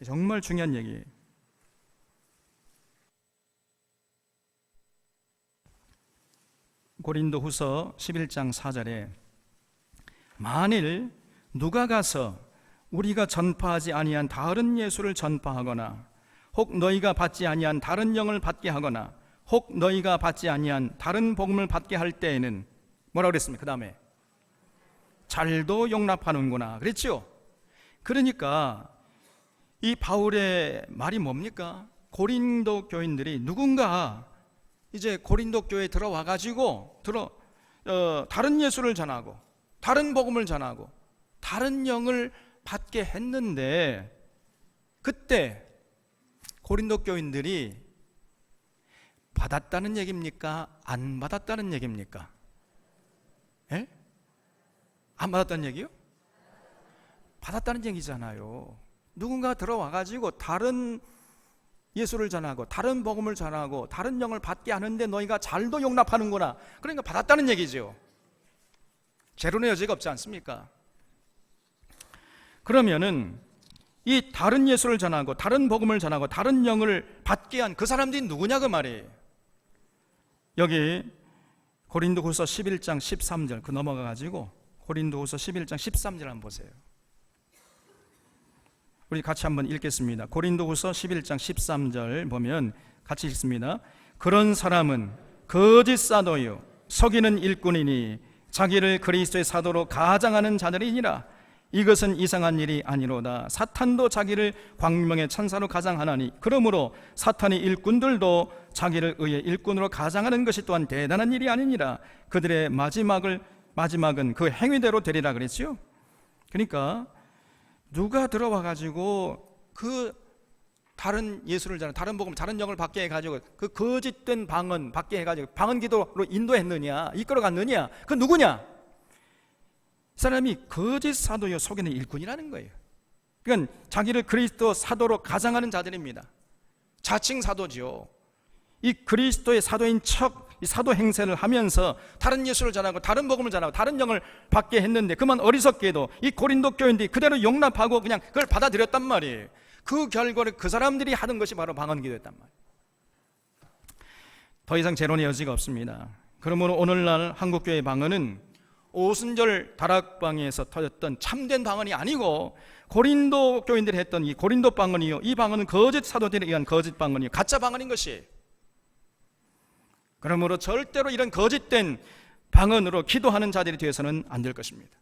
A: 정말 중요한 얘기예요. 고린도후서 11장 4절에 만일 누가 가서 우리가 전파하지 아니한 다른 예수를 전파하거나 혹 너희가 받지 아니한 다른 영을 받게 하거나 혹 너희가 받지 아니한 다른 복음을 받게 할 때에는 뭐라고 그랬습니까? 그 다음에 잘도 용납하는구나 그랬죠. 그러니까 이 바울의 말이 뭡니까? 고린도 교인들이 누군가 이제 고린도 교회에 들어와 가지고 다른 예수를 전하고 다른 복음을 전하고 다른 영을 받게 했는데, 그때 고린도 교인들이 받았다는 얘기입니까? 안 받았다는 얘기입니까? 예? 안 받았다는 얘기요? 받았다는 얘기잖아요. 누군가 들어와 가지고 다른 예수를 전하고 다른 복음을 전하고 다른 영을 받게 하는데 너희가 잘도 용납하는구나. 그러니까 받았다는 얘기죠. 제로의 여지가 없지 않습니까? 그러면은 이 다른 예수를 전하고 다른 복음을 전하고 다른 영을 받게 한 그 사람들이 누구냐 그 말이에요. 여기 고린도후서 11장 13절 그 넘어가 가지고 고린도후서 11장 13절 한번 보세요. 우리 같이 한번 읽겠습니다. 고린도후서 11장 13절 보면 같이 읽습니다. 그런 사람은 거짓 사도요 속이는 일꾼이니 자기를 그리스도의 사도로 가장하는 자들이니라. 이것은 이상한 일이 아니로다. 사탄도 자기를 광명의 천사로 가장하나니 그러므로 사탄의 일꾼들도 자기를 의의 일꾼으로 가장하는 것이 또한 대단한 일이 아니니라. 그들의 마지막은 그 행위대로 되리라 그랬죠. 그러니까 누가 들어와 가지고 그 다른 예수를 전하고 다른 복음, 다른 영을 받게 해가지고 그 거짓된 방언 받게 해가지고 방언 기도로 인도했느냐, 이끌어갔느냐, 그 누구냐? 이 사람이 거짓 사도요 속이는 일꾼이라는 거예요. 그러니까 자기를 그리스도 사도로 가장하는 자들입니다. 자칭 사도죠. 이 그리스도의 사도인 척 이 사도 행세를 하면서 다른 예수를 전하고 다른 복음을 전하고 다른 영을 받게 했는데, 그만 어리석게도 이 고린도 교인들이 그대로 용납하고 그냥 그걸 받아들였단 말이에요. 그 결과를 그 사람들이 하는 것이 바로 방언기도였단 말이에요. 더 이상 재론의 여지가 없습니다. 그러므로 오늘날 한국교회 방언은 오순절 다락방에서 터졌던 참된 방언이 아니고 고린도 교인들이 했던 이 고린도 방언이요, 이 방언은 거짓 사도들에 의한 거짓 방언이요, 가짜 방언인 것이에요. 그러므로 절대로 이런 거짓된 방언으로 기도하는 자들이 되어서는 안 될 것입니다.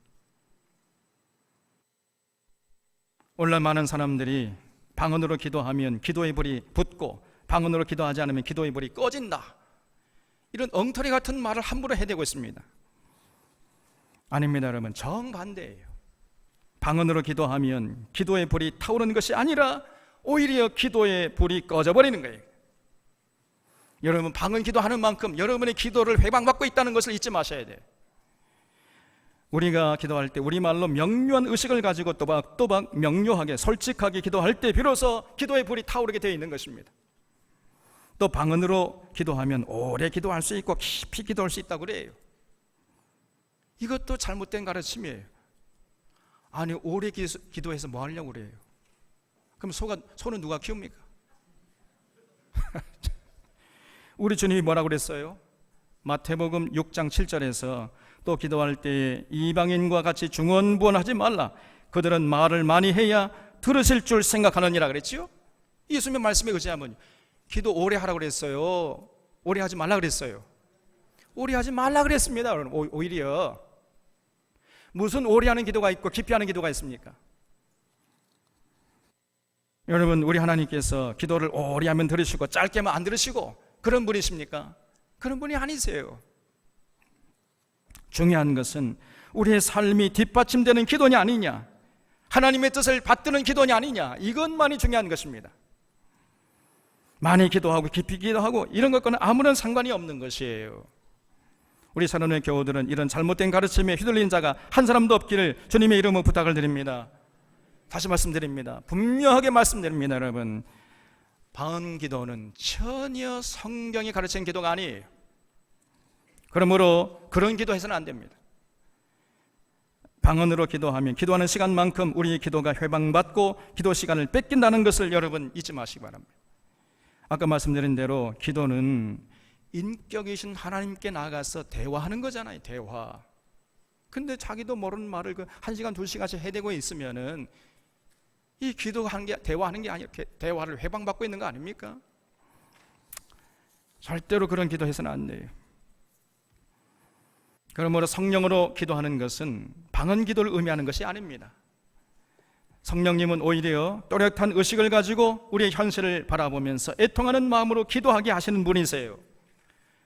A: 오늘날 많은 사람들이 방언으로 기도하면 기도의 불이 붙고 방언으로 기도하지 않으면 기도의 불이 꺼진다, 이런 엉터리 같은 말을 함부로 해대고 있습니다. 아닙니다, 여러분. 정반대예요. 방언으로 기도하면 기도의 불이 타오르는 것이 아니라 오히려 기도의 불이 꺼져버리는 거예요. 여러분, 방언 기도하는 만큼 여러분의 기도를 회방받고 있다는 것을 잊지 마셔야 돼요. 우리가 기도할 때 우리말로 명료한 의식을 가지고 또박또박 명료하게 솔직하게 기도할 때 비로소 기도의 불이 타오르게 되어 있는 것입니다. 또 방언으로 기도하면 오래 기도할 수 있고 깊이 기도할 수 있다고 그래요. 이것도 잘못된 가르침이에요. 아니 오래 기도해서 뭐 하려고 그래요? 그럼 소는 누가 키웁니까? 우리 주님이 뭐라고 그랬어요? 마태복음 6장 7절에서 또 기도할 때에 이방인과 같이 중언부언하지 말라. 그들은 말을 많이 해야 들으실 줄 생각하느니라 그랬지요. 예수님의 말씀에 의지하면 기도 오래 하라고 그랬어요? 오래 하지 말라 그랬어요? 오래 하지 말라 그랬습니다. 오히려 무슨 오래 하는 기도가 있고 깊이 하는 기도가 있습니까? 여러분, 우리 하나님께서 기도를 오래 하면 들으시고 짧게 하면 안 들으시고 그런 분이십니까? 그런 분이 아니세요. 중요한 것은 우리의 삶이 뒷받침되는 기도냐 아니냐, 하나님의 뜻을 받드는 기도냐 아니냐, 이것만이 중요한 것입니다. 많이 기도하고 깊이 기도하고 이런 것과는 아무런 상관이 없는 것이에요. 우리 사랑하는 교우들은 이런 잘못된 가르침에 휘둘린 자가 한 사람도 없기를 주님의 이름으로 부탁을 드립니다. 다시 말씀드립니다. 분명하게 말씀드립니다. 여러분, 방언 기도는 전혀 성경이 가르치는 기도가 아니에요. 그러므로 그런 기도해서는 안 됩니다. 방언으로 기도하면 기도하는 시간만큼 우리의 기도가 회방받고 기도 시간을 뺏긴다는 것을 여러분 잊지 마시기 바랍니다. 아까 말씀드린 대로 기도는 인격이신 하나님께 나가서 대화하는 거잖아요. 대화. 근데 자기도 모르는 말을 1시간 2시간씩 해대고 있으면은 이 기도하는 게 대화하는 게 아니라 대화를 회방받고 있는 거 아닙니까? 절대로 그런 기도해서는 안 돼요. 그러므로 성령으로 기도하는 것은 방언 기도를 의미하는 것이 아닙니다. 성령님은 오히려 또렷한 의식을 가지고 우리의 현실을 바라보면서 애통하는 마음으로 기도하게 하시는 분이세요.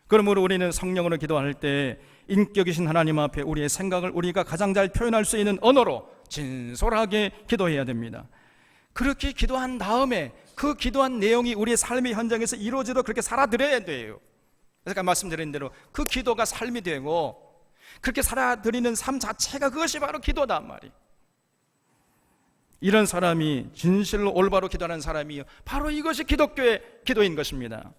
A: 그러므로 우리는 성령으로 기도할 때 인격이신 하나님 앞에 우리의 생각을 우리가 가장 잘 표현할 수 있는 언어로 진솔하게 기도해야 됩니다. 그렇게 기도한 다음에 그 기도한 내용이 우리의 삶의 현장에서 이루어지도록 그렇게 살아드려야 돼요. 그래서 아까 말씀드린 대로 그 기도가 삶이 되고 그렇게 살아드리는 삶 자체가 그것이 바로 기도단 말이에요. 이런 사람이 진실로 올바로 기도하는 사람이 바로 이것이 기독교의 기도인 것입니다.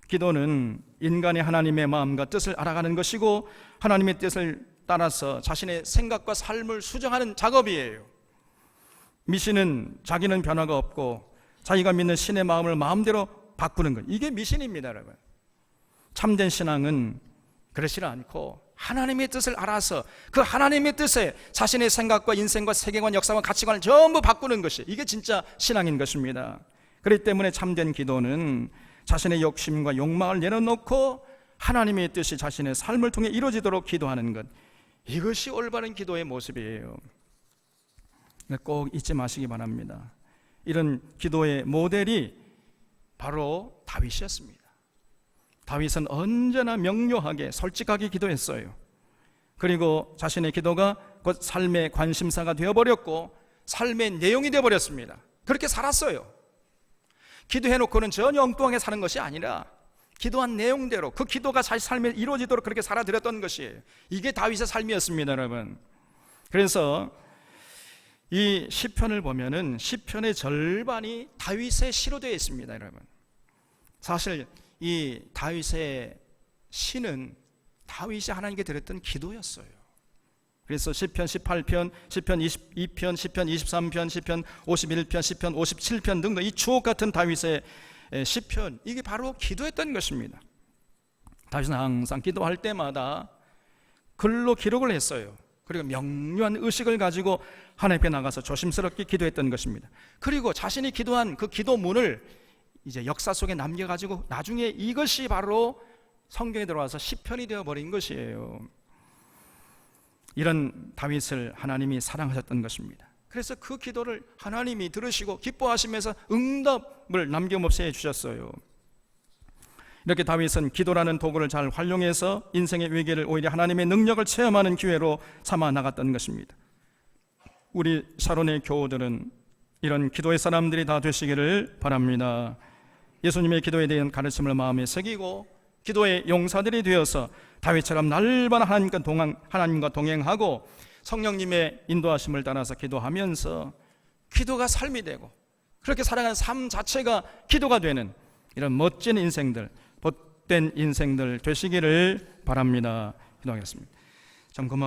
A: 기도는 인간의 하나님의 마음과 뜻을 알아가는 것이고 하나님의 뜻을 따라서 자신의 생각과 삶을 수정하는 작업이에요. 미신은 자기는 변화가 없고 자기가 믿는 신의 마음을 마음대로 바꾸는 것, 이게 미신입니다. 여러분, 참된 신앙은 그렇지 않고 하나님의 뜻을 알아서 그 하나님의 뜻에 자신의 생각과 인생과 세계관, 역사와 가치관을 전부 바꾸는 것이 이게 진짜 신앙인 것입니다. 그렇기 때문에 참된 기도는 자신의 욕심과 욕망을 내려놓고 하나님의 뜻이 자신의 삶을 통해 이루어지도록 기도하는 것, 이것이 올바른 기도의 모습이에요. 꼭 잊지 마시기 바랍니다. 이런 기도의 모델이 바로 다윗이었습니다. 다윗은 언제나 명료하게 솔직하게 기도했어요. 그리고 자신의 기도가 곧 삶의 관심사가 되어버렸고 삶의 내용이 되어버렸습니다. 그렇게 살았어요. 기도해놓고는 전혀 엉뚱하게 사는 것이 아니라 기도한 내용대로 그 기도가 자신 삶에 이루어지도록 그렇게 살아들였던 것이에요. 이게 다윗의 삶이었습니다. 여러분, 그래서 이 시편을 보면은 시편의 절반이 다윗의 시로 되어 있습니다. 여러분, 사실 이 다윗의 시는 다윗이 하나님께 드렸던 기도였어요. 그래서 시편 18편, 시편 22편, 시편 23편, 시편 51편, 시편 57편 등등 이 주옥 같은 다윗의 시편, 이게 바로 기도했던 것입니다. 다윗은 항상 기도할 때마다 글로 기록을 했어요. 그리고 명료한 의식을 가지고 하나님께 나가서 조심스럽게 기도했던 것입니다. 그리고 자신이 기도한 그 기도문을 이제 역사 속에 남겨가지고 나중에 이것이 바로 성경에 들어와서 시편이 되어버린 것이에요. 이런 다윗을 하나님이 사랑하셨던 것입니다. 그래서 그 기도를 하나님이 들으시고 기뻐하시면서 응답을 남김없이 해주셨어요. 이렇게 다윗은 기도라는 도구를 잘 활용해서 인생의 위기를 오히려 하나님의 능력을 체험하는 기회로 삼아 나갔던 것입니다. 우리 샤론의 교우들은 이런 기도의 사람들이 다 되시기를 바랍니다. 예수님의 기도에 대한 가르침을 마음에 새기고 기도의 용사들이 되어서
B: 다윗처럼 날마다 하나님과 동행하고 성령님의 인도하심을 따라서 기도하면서 기도가 삶이 되고 그렇게 살아가는 삶 자체가 기도가 되는 이런 멋진 인생들, 복된 인생들 되시기를 바랍니다. 기도하겠습니다. 참 고마워.